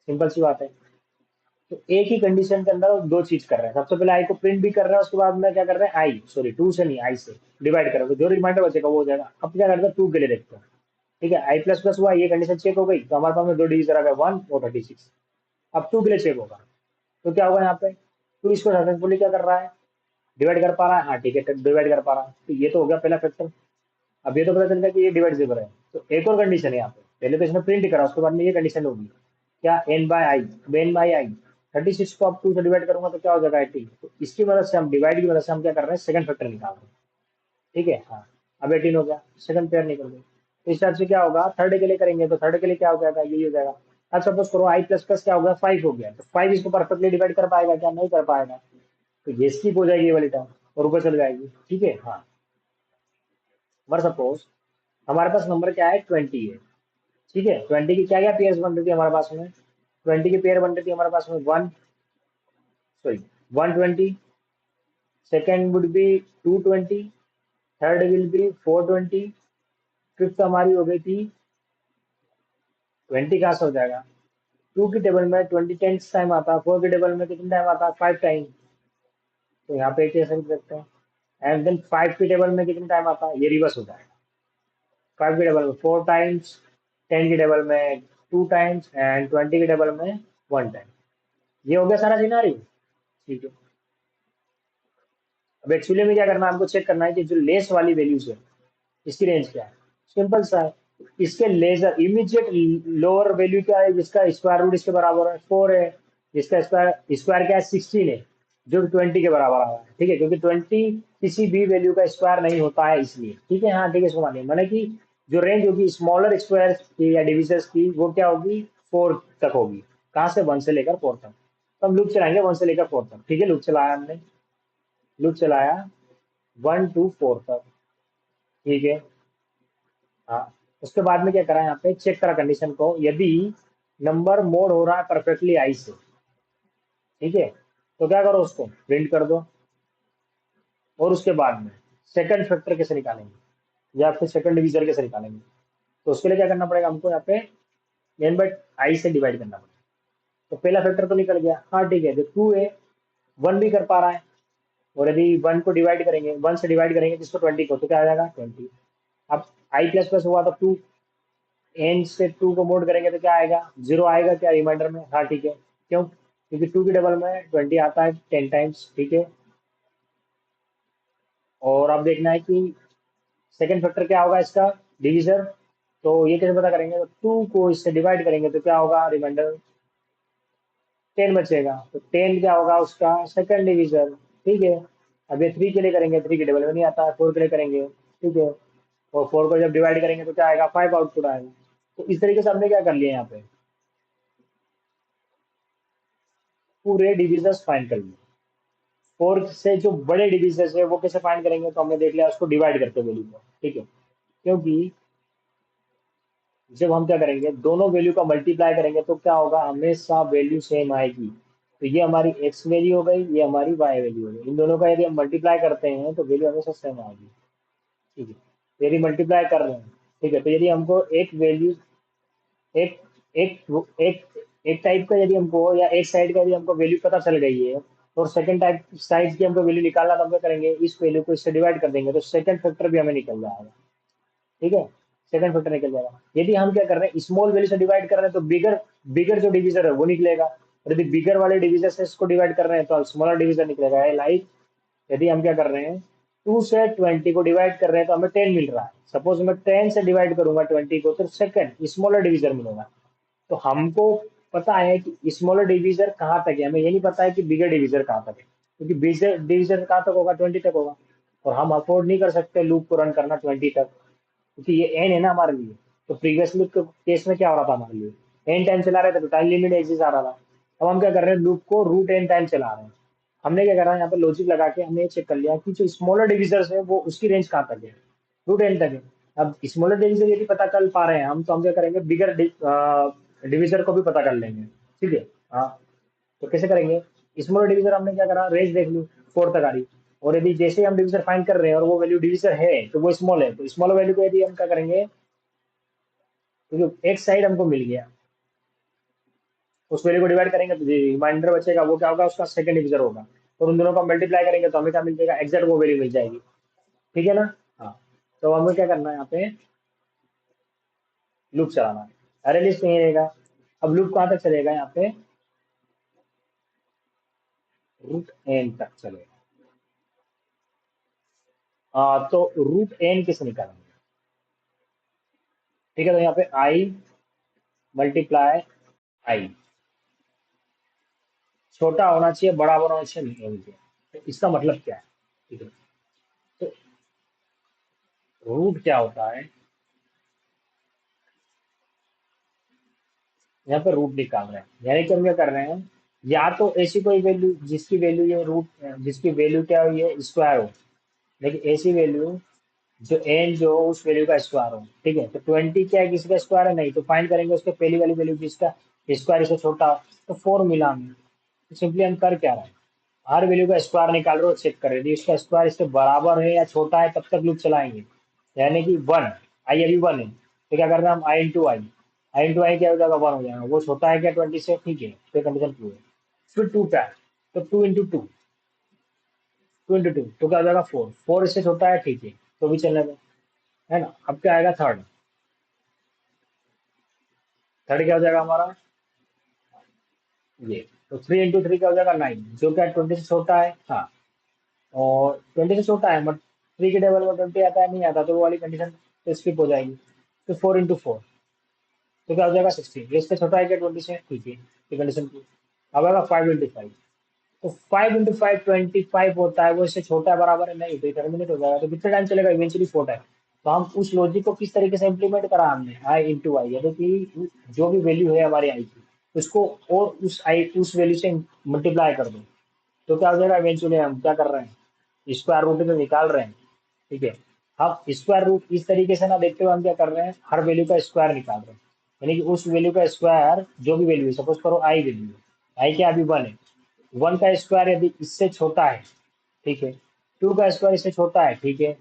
सिंपल सी बात है। तो एक ही कंडीशन के अंदर वो दो चीज कर रहे हैं, सबसे पहले आई को प्रिंट भी कर रहे हैं, उसके बाद में क्या कर रहे हैं, आई, सॉरी, टू से नहीं, आई से डिवाइड कर रहे हैं, तो जो रिमाइंडर बचेगा वो हो जाएगा। अब क्या करते हैं, टू के लिए देखते हैं। ठीक है, आई प्लस प्लस हुआ, ये कंडीशन चेक हो गई, तो हमारे पास में दो डिजिट आ गए, 1 और 36। अब टू के लिए चेक होगा, तो क्या होगा यहाँ पे, टू इसको सक्सेसफुली क्या कर रहा है, डिवाइड कर पा रहा है। हाँ ठीक है, डिवाइड कर पा रहा है, तो ये तो हो गया पहला फैक्टर। अब ये तो पता चल गया कि ये डिवाइडेबल है, तो एक और कंडीशन है यहाँ पे। पहले तो इसने प्रिंट करा, उसके बाद में ये कंडीशन होगी, क्या, एन बाय आई। अब एन बाय आई, 36 को अब 2 से डिवाइड करूंगा तो क्या हो जाएगा, 18। तो इसकी मदद से हम, डिवाइड की मदद से हम क्या कर रहे हैं, सेकंड फैक्टर निकाल रहे हैं। ठीक है, हाँ, अब 18 हो गया, सेकंड पेयर निकल गए। तो इस हिसाब से क्या होगा, थर्ड के लिए करेंगे तो थर्ड के लिए क्या हो जाएगा, यही हो जाएगा। अब सपोज करो आई प्लस प्लस क्या हो गया, 5 हो गया, तो 5 इसको परफेक्टली डिवाइड कर पाएगा क्या, नहीं कर पाएगा, तो ये स्किप हो जाएगी ये वाली टर्म और ऊपर चल जाएगी। ठीक है, हाँ। फॉर सपोज हमारे पास नंबर क्या है, 20 है। ठीक है, 20 की क्या क्या पेयर बन रही थी हमारे पास में, 20 की पेयर बन रही थी हमारे पास में, 1, sorry, 120, second would be 220, third will be 420, fifth हमारी हो गई थी 20। कहाँ से हो जाएगा, टू की टेबल में 20 10 टाइम आता है, फोर की टेबल में कितने टाइम आता है, 5 टाइम। तो यहाँ पे कैसे लिख सकते हैं, एंड देन 5 की टेबल में कितने टाइम आता है, ये रिवर्स हो जाएगा। 5 की टेबल में 4 टाइम्स, 10 की टेबल में 2 टाइम्स एंड 20 की टेबल में 1 टाइम। ये हो गया सारा सिनारियो। ठीक है, अब एक्चुअली में क्या करना है, हमको चेक करना है कि जो लेस वाली वैल्यूज है इसकी रेंज क्या है। सिंपल सा है, इसके लेजर इमीडिएट लोअर वैल्यू क्या है, जिसका स्क्वायर रूट इसके बराबर है 4 है, जिसका स्क्वायर स्क्वायर क्या है 16 है, जो 20 के बराबर आ रहा है। ठीक है, क्योंकि 20 किसी भी वैल्यू का स्क्वायर नहीं होता है इसलिए। ठीक है, हाँ ठीक है, इसको मानिए, मैंने कि जो रेंज होगी स्मॉलर स्क्वायर की या डिविजर्स की वो क्या होगी, 4 तक होगी। कहाँ से, 1 से लेकर 4 तक। तो हम लूप चलाएंगे 1 से लेकर 4 तक। ठीक है, लूप चलाया हमने, लूप चलाया 1 to 4 तक। ठीक है, हाँ। उसके बाद में क्या करा, यहाँ पे चेक करा कंडीशन को, यदि नंबर मोड हो रहा है परफेक्टली आई से, ठीक है, तो क्या करो, उसको प्रिंट कर दो। और उसके बाद में सेकंड फैक्टर कैसे निकालेंगे, या फिर सेकंड डिविजन कैसे निकालेंगे, तो उसके लिए क्या करना पड़ेगा हमको, यहाँ पे एन बाई आई से डिवाइड करना पड़ेगा। तो पहला फैक्टर तो निकल गया, हाँ ठीक है, जो टू है 1 भी कर पा रहा है, और यदि 1 को डिवाइड करेंगे, 1 से डिवाइड करेंगे जिसको 20 को, तो क्या आ जाएगा 20। अब आई प्लस प्लस हुआ तो 2, एन से 2 को मोड करेंगे तो क्या आएगा, 0 आएगा क्या रिमाइंडर में, हाँ ठीक है, क्यों, क्योंकि 2 की डबल में 20 आता है 10 टाइम्स, ठीक है। और अब देखना है कि सेकंड फैक्टर क्या होगा इसका, डिवीजर। तो ये कैसे पता करेंगे, तो 2 को इससे डिवाइड करेंगे तो क्या होगा, रिमाइंडर 10 बचेगा, तो 10 क्या होगा उसका सेकंड डिवीजर, ठीक है। अब ये 3 के लिए करेंगे, 3 की डबल में नहीं आता है, 4 के लिए करेंगे, ठीक है। और 4 को जब डिवाइड करेंगे तो क्या आएगा, 5 आउटपुट आएगा। तो इस तरीके से हमने क्या कर लिया यहाँ पे, पूरे डिविजर्स फाइंड कर लिए। 4 से जो बड़े डिविजर्स है वो कैसे फाइंड करेंगे, तो हमने देख लिया उसको डिवाइड करते वैल्यू को, ठीक है। क्योंकि जब हम क्या करेंगे, दोनों वैल्यू का मल्टीप्लाई करेंगे तो क्या होगा, हमेशा वैल्यू सेम आएगी। तो ये हमारी एक्स वैल्यू हो गई, ये हमारी वाई वैल्यू हो गई, इन दोनों का यदि हम मल्टीप्लाई करते हैं तो वैल्यू हमेशा सेम आएगी, ठीक है। यदि मल्टीप्लाई कर रहे हैं, ठीक है, तो यदि हमको एक वैल्यू, एक एक एक एक टाइप का यदि हमको, या एक साइड का यदि हमको वैल्यू पता चल गई है, और सेकंड टाइप साइड की हमको वैल्यू निकालना, तो हम क्या करेंगे, इस वैल्यू को इससे डिवाइड कर देंगे तो सेकंड फैक्टर भी हमें निकल जाएगा, ठीक है। सेकंड फैक्टर निकल जाएगा। यदि हम क्या कर रहे हैं, स्मॉल वैल्यू से डिवाइड कर रहे हैं तो बिगर बिगर जो डिवीजर है वो निकलेगा, और यदि बिगर वाले डिवीजर से इसको डिवाइड कर रहे हैं तो स्मॉलर डिवीजर निकलेगा। लाइक यदि हम क्या कर रहे हैं, 2 से 20 को डिवाइड कर रहे हैं तो हमें 10 मिल रहा है, सपोज मैं 10 से डिवाइड करूंगा 20 को, तो सेकंड स्मॉलर डिवीजर मिलेगा। तो हमको पता है कि स्मॉलर डिवीजर कहाँ तक है, हमें ये नहीं पता है कि बिगर डिवीजर कहाँ तक है, क्योंकि बिगर डिवीजर कहाँ तक होगा, 20 तक होगा। और हम अफोर्ड नहीं कर सकते लूप को रन करना 20 तक, क्योंकि ये एन है ना हमारे लिए। तो प्रीवियसली केस में क्या हो रहा था हमारे लिए, एन टाइम चला रहे थे तो टाइम लिमिट एग्जिस्ट आ रहा था। अब हम क्या कर रहे हैं, लूप को रूट एन टाइम चला रहे हैं। हमने क्या करा है, यहाँ पे लॉजिक लगा के हमने चेक कर लिया कि जो स्मॉलर डिविजर्स है वो उसकी रेंज कहाँ तक है, रूट एन तक है। अब स्मॉलर डिविजर यदि पता कर पा रहे हैं हम, तो हम क्या करेंगे, बिगर डिविजर को भी पता कर लेंगे, ठीक है। हाँ, तो कैसे करेंगे, स्मॉलर डिविजर हमने क्या करा, रेंज देख ली, 4 तक आ रही। और यदि जैसे हम डिविजर फाइंड कर रहे हैं और वो वैल्यू डिविजर है तो वो स्मॉल है, तो स्मॉल वैल्यू को यदि हम क्या करेंगे, तो जो एक साइड हमको मिल गया, उस वैल्यू को डिवाइड करेंगे तो रिमाइंडर बचेगा, वो क्या होगा, उसका सेकंड डिविजर होगा। और उन दोनों का मल्टीप्लाई करेंगे तो हमें क्या मिल जाएगा, एग्जैक्ट वो वैल्यू मिल जाएगी, ठीक है ना। हाँ, तो हमें क्या करना है, यहाँ पे लूप चलाना है, अरे लिस्ट नहीं रहेगा। अब लूप कहाँ तक चलेगा, यहाँ पे रूट एन तक चलेगा। तो रूट एन किसे निकालेंगे, ठीक है। तो यहाँ पे आई मल्टीप्लाई आई, छोटा होना चाहिए, बड़ा होना चाहिए, नहीं होना चाहिए। तो इसका मतलब क्या है, ठीक है। तो रूट क्या होता है, यहाँ पे रूट निकाल रहे हैं, यानी कि हम क्या कर रहे हैं, या तो ऐसी कोई वैल्यू जिसकी वैल्यू ये रूट, जिसकी वैल्यू क्या हो, ये स्क्वायर हो, लेकिन ऐसी वैल्यू जो एन जो हो, उस वैल्यू का स्क्वायर हो, ठीक है। तो 20 क्या है, किसी का स्क्वायर है नहीं, तो फाइंड करेंगे उसके पहली वाली वैल्यू जिसका स्क्वायर इससे छोटा हो, तो 4 मिला हमें। तो सिंपली हम कर क्या रहे हैं, हर वैल्यू का स्क्वायर निकाल रहे हो, चेक कर रहे हैं, यदि उसका स्क्वायर इससे बराबर है या छोटा है तब तक लूप चलाएंगे। यानी कि 1, आई अभी 1 है, तो क्या करना है हम, आई इंटू आई, आई इंटू आई क्या हो जाएगा, 1 हो जाएगा, वो छोटा है क्या 20 से, ठीक है, तो कंडीशन ट्रू है। फिर 2 का है, तो 2 इंटू टू, 2 इंटू 2 तो क्या हो जाएगा, 4, 4 इससे छोटा है, ठीक है, तो भी चलने दो, है ना। अब क्या आएगा, थर्ड, थर्ड क्या हो जाएगा हमारा, ये, तो 3 इंटू 3 क्या हो जाएगा, 9, जो क्या 20 से छोटा है, हाँ। और 20 से छोटा है, बट 3 के टेबल में 20 आता है नहीं आता, तो वो वाली कंडीशन तो स्किप हो जाएगी। तो 4 इंटू 4 तो क्या हो जाएगा, 16, ये इससे छोटा है क्या 20 से, ठीक है, ये कंडीशन की। अब आएगा 5 इंटू 5, तो 5 इंटू 5 25 होता है, वो इससे छोटा है, बराबर है नहीं, तो टर्मिनेट हो जाएगा। तो कितना टाइम चलेगा, इवेंचुअली 4 टाइम। तो हम उस लॉजिक को किस तरीके से इम्प्लीमेंट करा हमने, आई इंटू आई, यानी कि जो भी वैल्यू है हमारी आई की, उसको और उस वैल्यू से मल्टीप्लाई कर दो, तो क्या हो जाएगा, इवेंचुअली हम क्या कर रहे हैं, स्क्वायर रूट में निकाल रहे हैं, ठीक है। हम स्क्वायर रूट इस तरीके से ना देखते हुए हम क्या कर रहे हैं, हर वैल्यू का स्क्वायर निकाल रहे हैं, यानी कि उस वैल्यू का स्क्वायर जो भी वैल्यू है, सपोज करो आई वैल्यू है, आई क्या अभी 1 है, 1 का स्क्वायर यदि इससे छोटा है, ठीक है, 2 का स्क्वायर इससे छोटा है, ठीक है,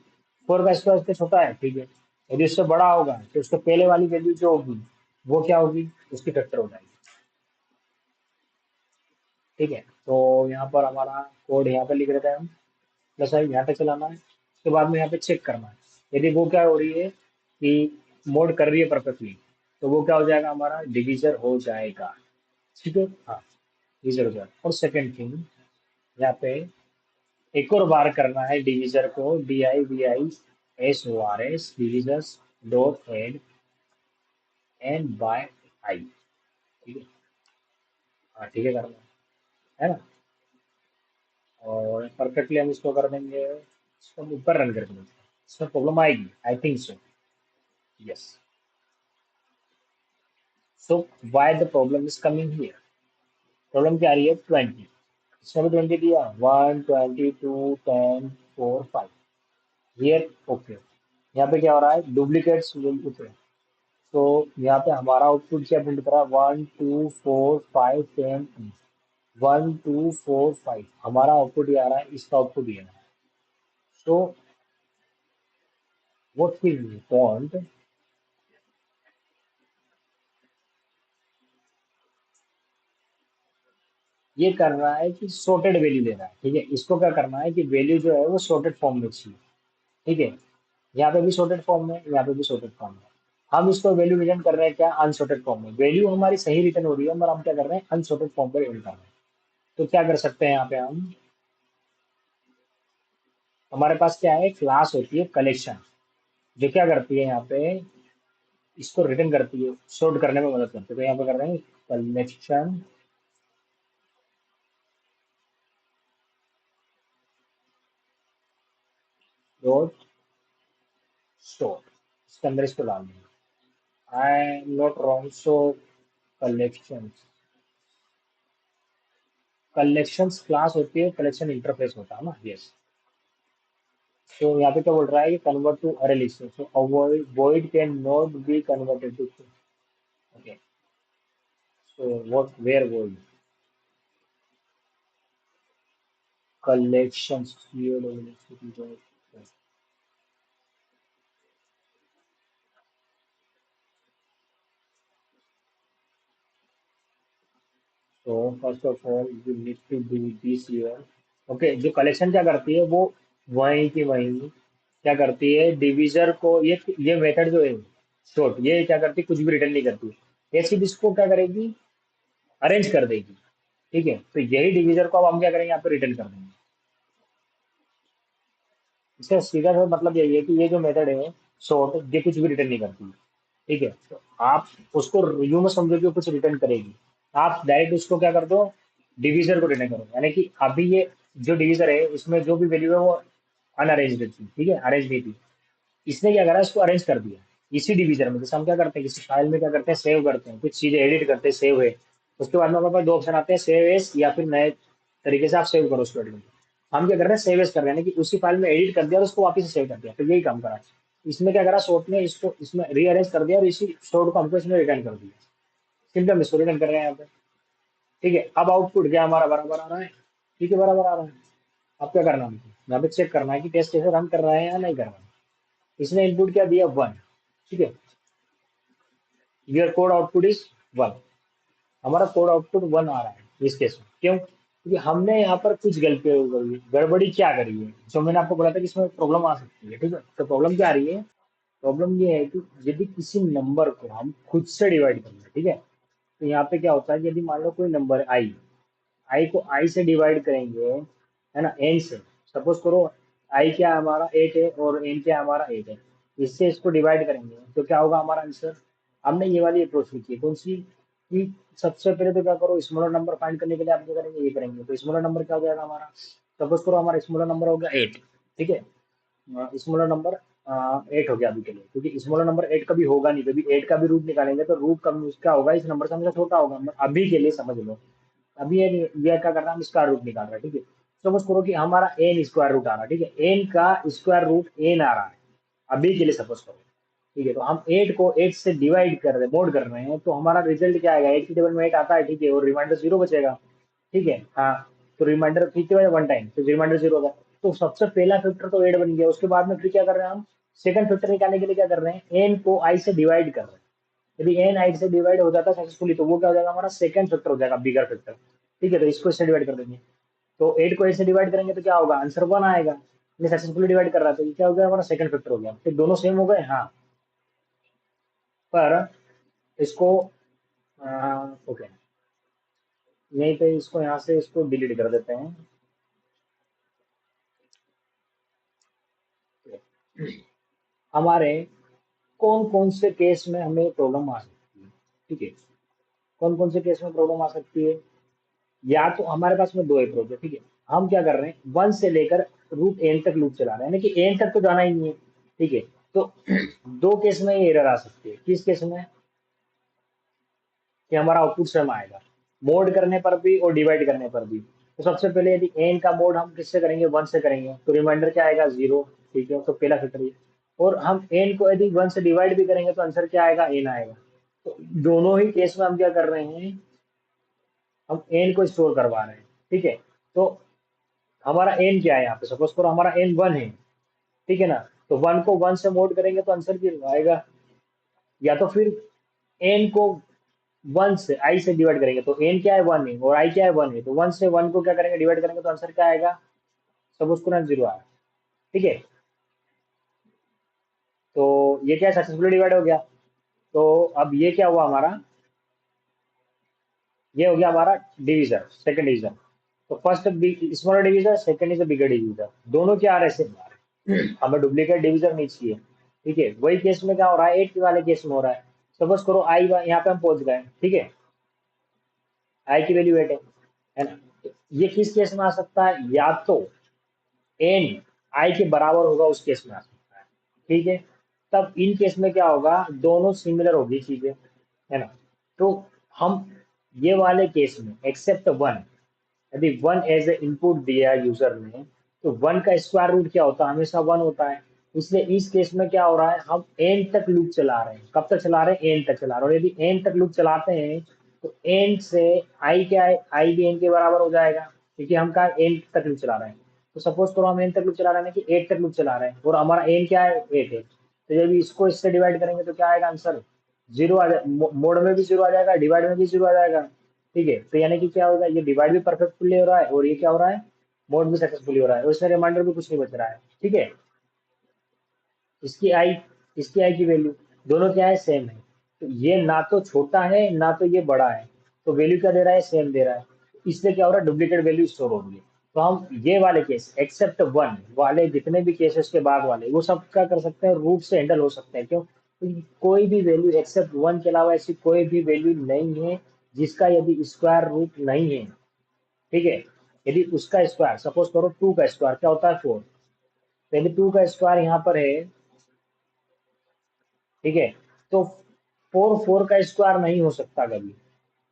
4 का स्क्वायर इससे छोटा है, ठीक है, यदि उससे बड़ा होगा तो उसके पहले वाली वैल्यू जो होगी वो क्या होगी, उसकी फैक्टर हो जाएगी, ठीक है। तो यहाँ पर हमारा कोड यहाँ पर लिख देते हैं हम, प्लस आई यहाँ तक चलाना है, उसके बाद में यहाँ पे चेक करना है, यदि वो क्या हो रही है कि मोड कर रही है परफेक्टली, तो वो क्या हो जाएगा, हमारा डिवीजर हो जाएगा, ठीक है। हाँ, डिविजर हो जाएगा। और सेकंड थिंग, यहाँ पे एक और बार करना है डिविजर को, D I V I S O R S divisors dot add N by आई। ठीक है, हाँ ठीक है, करना है ना। और परफेक्टली हम इसको कर देंगे, इसको हम ऊपर रन कर देंगे। इसमें प्रॉब्लम आएगी, I think so, yes. So why the problem is coming here, problem क्या आ रही है, 20, इसमें भी 20 दिया, 1 22 10 4 5 हियर, ओके। यहाँ पे क्या हो रहा है, डुप्लीकेट्स विल ओके। तो यहाँ पे हमारा आउटपुट क्या प्रिंट करा, 1 2 4 5 10, 1 2 4 5 हमारा आउटपुट ये आ रहा है, इसका आउटपुट ये आ रहा है। सो व्हाट वी वांट, ये कर रहा है कि सॉर्टेड वैल्यू ले रहा है। ठीक है, इसको क्या करना है कि वैल्यू जो है वो सॉर्टेड फॉर्म में चाहिए। ठीक है, यहाँ पे भी सॉर्टेड फॉर्म में, यहाँ पे भी सॉर्टेड फॉर्म में। हम इसको वैल्यू रिटर्न कर रहे हैं क्या, अनसॉर्टेड फॉर्म में। वैल्यू हमारी सही रिटर्न हो रही है, मगर हम क्या कर रहे हैं, अनसॉर्टेड फॉर्म पर रिटर्न कर रहे हैं। तो क्या कर सकते हैं यहाँ पे हम, हमारे पास क्या है, क्लास होती है कलेक्शन, जो क्या करती है यहाँ पे, इसको रिटर्न करती है, सॉर्ट करने में मदद करती है। तो यहाँ पे कर रहे हैं कलेक्शन डॉट सॉर्ट, इसके अंदर इसको डाल देंगे। I am not wrong, so collection, collections class होती है, कलेक्शन इंटरफेस होता है ना, यस। तो यहाँ पे क्या बोल रहा है कि convert to array list, so avoid void can not be converted to, okay. So what where void, collections, तो first of all you need to do this here, okay. जो कलेक्शन क्या करती है, वो वहीं की वहीं क्या करती है, डिविजर को, ये मेथड जो है शॉर्ट, ये क्या करती है, कुछ भी रिटर्न नहीं करती, ये सिर्फ इसको क्या करेगी, अरेंज कर देगी। ठीक है, तो यही डिविजर को अब हम क्या करेंगे, यहाँ पे रिटर्न कर देंगे। इसका सीधा सा मतलब यही है कि ये जो मेथड है शॉर्ट, ये कुछ भी रिटर्न नहीं करती। ठीक है, तो आप उसको यूं में समझो कि वो कुछ रिटर्न करेगी, आप डायरेक्ट उसको क्या कर दो, डिविजर को रिटर्न करो। यानी कि अभी ये जो डिविजर है, इसमें जो भी वैल्यू है वो अनअरेंज थी, ठीक है, अरेंज नहीं थी। इसने क्या करा, इसको अरेंज कर दिया इसी डिविजन में। जैसे हम क्या करते हैं, किसी फाइल में क्या करते हैं, सेव करते हैं, कुछ चीजें एडिट करते हैं, सेव है, उसके बाद में हमारे पास दो ऑप्शन आते हैं, सेव एस या फिर नए तरीके से आप सेव करो उसको edit करके। हम क्या कर रहे हैं, सेव एस कर रहे हैं, यानी कि उसी फाइल में एडिट कर दिया और उसको वापस से सेव कर दिया, तो यही काम करा। इसमें क्या करा, शॉर्ट ने इसको इसमें रीअरेंज कर दिया और इसी शॉर्ट को हमको इसमें रिटर्न कर दिया। सिंपल हम इसको रिटर्न कर रहे हैं यहाँ पे। ठीक है, अब आउटपुट क्या हमारा बराबर आ रहा है, ठीक है, बराबर आ रहा है। अब क्या करना है हमको, यहाँ पे चेक करना है कि टेस्ट कैसे रन कर रहा है या नहीं कर रहा है। इसने इनपुट क्या दिया, 1। ठीक है, योर कोड आउटपुट इज 1, हमारा कोड आउटपुट 1 आ रहा है इस केस में। क्यों, क्योंकि हमने यहाँ पर कुछ गलती करी, गड़बड़ी क्या करी है, जो मैंने आपको बोला था कि इसमें प्रॉब्लम आ सकती है। ठीक है, तो प्रॉब्लम क्या आ रही है, प्रॉब्लम ये है कि यदि किसी नंबर को हम खुद से डिवाइड करें, ठीक है, तो यहाँ पे क्या होता है कि यदि मान लो कोई नंबर आई, आई को आई से डिवाइड करेंगे, है ना, एन से, सपोज करो आई क्या है हमारा 8 है और एन क्या है हमारा 8 है, इससे इसको डिवाइड करेंगे तो क्या होगा हमारा आंसर। हमने ये वाली अप्रोच की, कौन सी, कि सबसे पहले तो क्या करो, स्मॉलर नंबर फाइंड करने के लिए आप क्या करेंगे, ये करेंगे, तो स्मॉलर नंबर क्या हो जाएगा हमारा, सपोज करो हमारा स्मॉलर नंबर हो गया 8। ठीक है, स्मॉलर नंबर 8 हो गया अभी के लिए, क्योंकि स्मॉलर नंबर 8 कभी होगा नहीं, कभी 8 का भी रूट निकालेंगे तो रूट कम क्या होगा, इस नंबर से हमेशा छोटा होगा, अभी के लिए समझ लो। अभी ये क्या कर रहा है, हम स्क्वायर रूट निकाल रहे हैं। ठीक है, सपोज करो कि हमारा एन स्क्वायर रूट आ रहा है, ठीक है, एन का स्क्वायर रूट एन आ रहा है अभी के लिए, सपोज करो। ठीक है, तो हम 8 को 8 से डिवाइड कर रहे हैं, मोड कर रहे हैं, तो हमारा रिजल्ट क्या आएगा, 8 की टेबल में 8 आता है, ठीक है, और रिमाइंडर 0 बचेगा। ठीक है, हाँ, तो रिमाइंडर ठीक है, वन टाइम तो रिमाइंडर 0 होगा। तो सबसे पहला फैक्टर तो 8 बन गया, उसके बाद में फिर क्या कर रहे हैं हम, सेकंड फैक्टर निकालने के लिए क्या कर रहे हैं, एन को आई से डिवाइड कर रहे हैं। यदि एन आई से डिवाइड हो जाता है सक्सेसफुली, तो वो क्या हो जाएगा, हमारा सेकंड फैक्टर हो जाएगा, बिगर फैक्टर। ठीक है, तो इसको इससे डिवाइड कर देंगे, तो 8 को 8 से डिवाइड करेंगे तो क्या होगा, आंसर 1 आएगा। ये सक्सेसफुली डिवाइड कर रहा था, ये क्या हो गया, हमारा सेकंड फैक्टर हो गया। फिर दोनों सेम हो गए, हाँ, पर इसको ओके, नहीं तो इसको यहाँ से इसको डिलीट कर देते हैं। हमारे कौन कौन से केस में हमें प्रॉब्लम आ सकती है, ठीक है। कौन कौन से केस में प्रॉब्लम आ सकती है? या तो हमारे पास में दो अप्रोच है, ठीक है। हम क्या कर रहे हैं, वन से लेकर रूट एन तक लूप चला रहे हैं, यानी कि एन तक तो जाना ही नहीं है, ठीक है। तो दो केस में ये एरर आ सकती है। किस केस में? कि हमारा आउटपुट सेम आएगा, मोड करने पर भी और डिवाइड करने पर भी। तो सबसे पहले यदि एन का मोड हम किससे करेंगे, वन से करेंगे, तो रिमाइंडर क्या आएगा, जीरो, ठीक है। तो पहला फिल्टर ये। और हम एन को यदि वन से डिवाइड भी करेंगे तो आंसर क्या आएगा, एन आएगा। तो दोनों ही केस में हम क्या कर रहे हैं, हम एन को स्टोर करवा रहे हैं, ठीक है। तो हमारा एन क्या है यहाँ पे, सपोज करो हमारा एन वन है, ठीक है ना। तो वन को वन से मोड करेंगे तो आंसर क्या आएगा, या तो फिर एन को वन से आई से डिवाइड करेंगे, तो एन क्या है, वन है, और आई क्या है, वन है। तो वन से वन को क्या करेंगे, डिवाइड करेंगे तो आंसर क्या आएगा, सपोज करो जीरो आया, ठीक है। तो ये क्या सक्सेसफुली डिवाइड हो गया। तो अब ये क्या हुआ हमारा, ये हो गया हमारा डिवीजर, सेकंड डिवीजर। तो first smaller divisor, second is bigger divisor, दोनों क्या आ रहे हैं, हमें डुप्लीकेट डिवीजर नहीं चाहिए, ठीक है। वही केस में क्या हो रहा है, एट वाले केस में हो रहा है। सपोज करो आई यहाँ पे हम पहुंच गए, ठीक है। आई की वैल्यू एट है ना। तो ये किस केस में आ सकता है, या तो एन आई के बराबर होगा उस केस में आ सकता है, ठीक है। तब इन केस में क्या होगा, दोनों सिमिलर होगी चीजें, है ना। तो हम ये वाले केस में एक्सेप्ट वन, यदि वन एज ए इनपुट दिया यूजर ने, तो वन का स्क्वायर रूट क्या होता है, हमेशा वन होता है। इसलिए इस केस में क्या हो रहा है, हम एन तक लूप चला रहे हैं। कब तक चला रहे हैं, एन तक चला रहे हैं। और यदि एन तक लूप चलाते हैं तो एन से आई क्या है, आई भी एन के बराबर हो जाएगा, क्योंकि हम का एन तक लूप चला रहे हैं। तो सपोज करो हम एन तक लूप चला रहे हैं कि एट तक लूप चला रहे हैं, और हमारा एन क्या है, एट है। तो जब इसको इससे डिवाइड करेंगे तो क्या आएगा आंसर, जीरो आ जाए, मोड में भी जीरो आ जाएगा, डिवाइड में भी जीरो आ जाएगा, ठीक है। तो यानी कि क्या होगा, ये डिवाइड भी परफेक्टली हो रहा है और ये क्या हो रहा है, मोड भी सक्सेसफुली हो रहा है, और इसमें रिमाइंडर भी कुछ नहीं बच रहा है, ठीक है। इसकी आई, इसकी आई की वैल्यू, दोनों क्या है, सेम है। तो ये ना तो छोटा है ना तो ये बड़ा है, तो वैल्यू क्या दे रहा है, सेम दे रहा है। इसलिए क्या हो रहा है, डुप्लीकेट वैल्यू स्टोर हो रही है। तो हम ये वाले केस एक्सेप्ट वन वाले जितने भी केसेस के बाद वाले, वो सब क्या कर सकते हैं, रूट से हैंडल हो सकते हैं। क्यों, क्योंकि कोई भी वैल्यू एक्सेप्ट वन के अलावा ऐसी कोई भी वैल्यू नहीं है जिसका यदि स्क्वायर रूट नहीं है, ठीक है। यदि उसका स्क्वायर, सपोज करो टू का स्क्वायर क्या होता है, फोर। तो यदि टू का स्क्वायर यहाँ पर है, ठीक है, तो फोर फोर का स्क्वायर नहीं हो सकता कभी,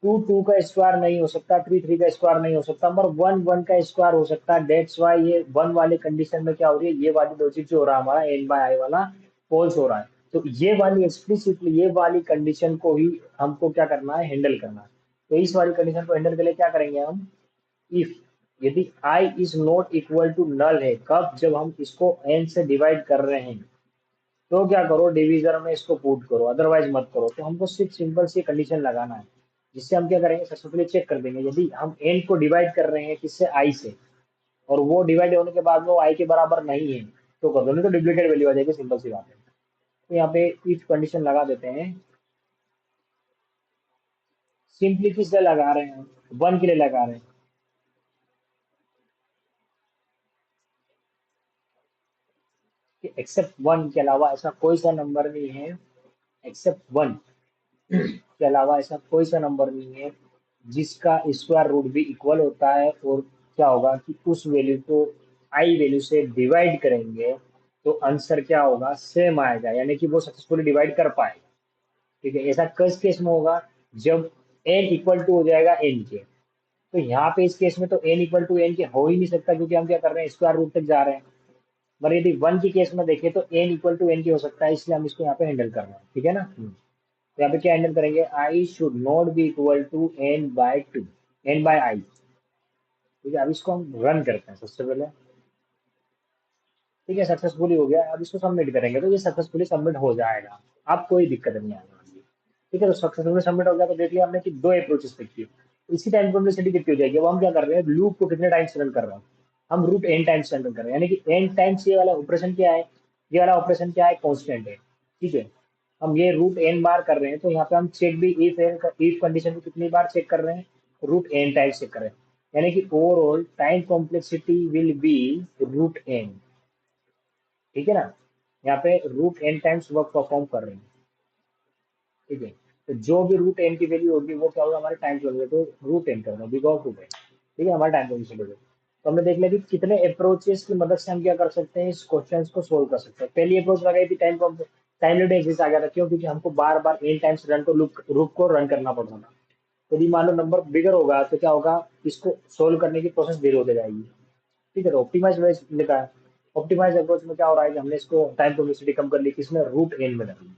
टू टू का स्क्वायर नहीं हो सकता, थ्री थ्री का स्क्वायर नहीं हो सकता, मगर वन वन का स्क्वायर हो सकता है। डेट्स वाई ये वन वाले कंडीशन में क्या हो रही है, ये वाली दो चीज जो हो रहा है हमारा एन बाय आई वाला फॉल्स हो रहा है। तो ये वाली एक्सप्लिसिटली ये वाली कंडीशन को ही हमको क्या करना है, हैंडल करना है। तो इस वाली कंडीशन को हैंडल के लिए क्या करेंगे हम, इफ यदि i is not equal to null है, कब, जब हम इसको n से डिवाइड कर रहे हैं, तो क्या करो, डिवीजर में इसको पुट करो, अदरवाइज मत करो। तो हमको सिर्फ सिंपल सी कंडीशन लगाना है, जिससे हम क्या करेंगे, सक्सेसफुली चेक कर देंगे। यदि हम n को डिवाइड कर रहे हैं किससे, i से, और वो डिवाइड होने के बाद में वो i के बराबर नहीं है, तो कर दो, नहीं तो डुप्लीकेट वैल्यू आ जाएगी, सिंपल सी बात है। तो यहाँ पे इफ कंडीशन लगा देते हैं। सिंपली किस लिए लगा रहे हैं, वन के लिए लगा रहे हैं, कि एक्सेप्ट वन के अलावा ऐसा कोई सा नंबर नहीं है, एक्सेप्ट वन के अलावा ऐसा कोई सा नंबर नहीं है जिसका स्क्वायर रूट भी इक्वल होता है। और क्या होगा कि उस वैल्यू को आई वैल्यू से डिवाइड करेंगे तो आंसर क्या होगा, सेम आएगा, यानी कि वो सक्सेसफुली डिवाइड कर पाएगा, ठीक है। ऐसा किस केस में होगा, जब एन इक्वल टू हो जाएगा एन के। तो यहाँ पे इस केस में तो एन इक्वल टू एन के हो ही नहीं सकता, क्योंकि हम क्या कर रहे हैं, स्क्वायर रूट तक जा रहे हैं। मगर यदि वन की केस में देखें तो एन इक्वल टू एन की हो सकता है, इसलिए हम इसको यहाँ पे हैंडल कर रहे हैं, ठीक है ना। तो यहाँ पे क्या हैंडल करेंगे, I should not be equal to n by two, n by आई, ठीक है। अब इसको हम रन करते हैं सबसे पहले, ठीक है। सक्सेसफुली हो गया, अब इसको सबमिट करेंगे तो ये सक्सेसफुली सबमिट हो जाएगा। अब कोई दिक्कत नहीं आने वाली है, ठीक है। तो सक्सेसफुली सबमिट हो गया, तो देख लिया हमने कि दो अप्रोचेस देखी। इसी टाइम कॉम्प्लेक्सिटी कितनी हो जाएगी, अब हम क्या कर रहे हैं, लूप को कितने टाइम्स रन कर रहे हैं, हम रूट एन टाइम्स रन कर रहे हैं, यानी कि एन टाइम्स ये वाला ऑपरेशन क्या है, ये वाला ऑपरेशन क्या है, कॉन्स्टेंट है, ठीक है। हम ये रूट एन बार कर रहे हैं, तो यहाँ पे हम चेक भी इफ कंडीशन को कितनी बार चेक कर रहे हैं, रूट एन टाइम्स चेक करें, यानी कि overall time complexity will be root N. ठीक है ना, यहाँ पे root N times work perform कर रहे हैं। ठीक है, तो जो भी रूट एन की वैल्यू होगी वो क्या होगा, हमारे टाइम किलोमीटर, तो रूट एन करना बिग ऑफ रूट एन। ठीक है, हमारे टाइम किलोमीटर। तो हमने देख लिया कि कितने अप्रोचेस की मदद से हम क्या कर सकते हैं, इस क्वेश्चन को सोल्व कर सकते हैं। पहली अप्रोच लगाई थी टाइम टाइम लिमिट एग्जिस्ट आ गया था, क्यों, क्योंकि हमको बार बार एन टाइम्स रन को लूप को रन करना पड़ रहा था। यदि मान लो नंबर बिगर होगा तो क्या होगा, इसको सोल्व करने की प्रोसेस देर होती जाएगी। ठीक है, तो ऑप्टिमाइज लिखा है। ऑप्टिमाइज अप्रोच में क्या हो रहा है कि हमने इसको टाइम कॉम्प्लेक्सिटी कम कर ली, किसमें, रूट एन में कर ली।